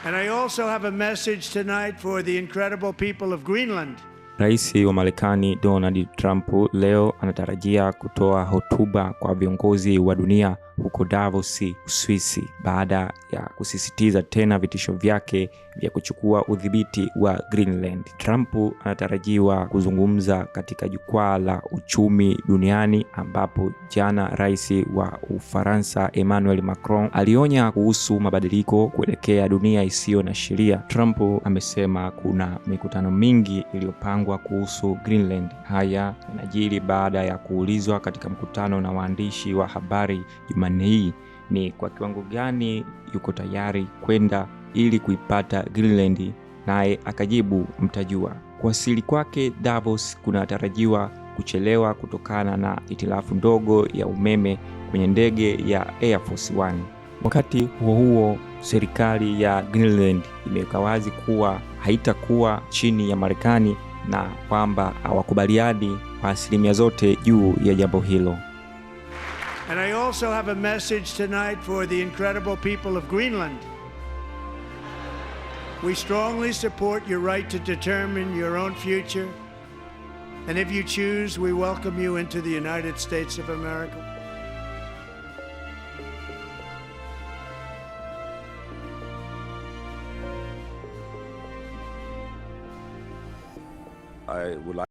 And I also have a message tonight for the incredible people of Greenland. Rais wa Marekani Donald Trump leo anatarajia kutoa hotuba kwa viongozi wa dunia huko Davos, Uswisi, baada ya kusisitiza tena vitisho vyake vya kuchukua udhibiti wa Greenland. Trump anatarajiwa kuzungumza katika jukwaa la uchumi duniani, ambapo jana rais wa Ufaransa Emmanuel Macron alionya kuhusu mabadiliko kuelekea dunia isiyo na sheria. Trump amesema kuna mikutano mingi iliyopangwa kuhusu Greenland. Haya yanajiri baada ya kuulizwa katika mkutano na waandishi wa habari Jumanne hii ni kwa kiwango gani yuko tayari kwenda ili kuipata Greenland, naye akajibu, mtajua. Kuwasili kwake Davos kunatarajiwa kuchelewa kutokana na hitilafu ndogo ya umeme kwenye ndege ya Air Force One. Wakati huo huo, serikali ya Greenland imeweka wazi kuwa haitakuwa chini ya Marekani na kwamba hawakubaliani kwa asilimia zote juu ya jambo hilo. And I also have a message tonight for the incredible people of Greenland. We strongly support your right to determine your own future. And if you choose, we welcome you into the United States of America. I would like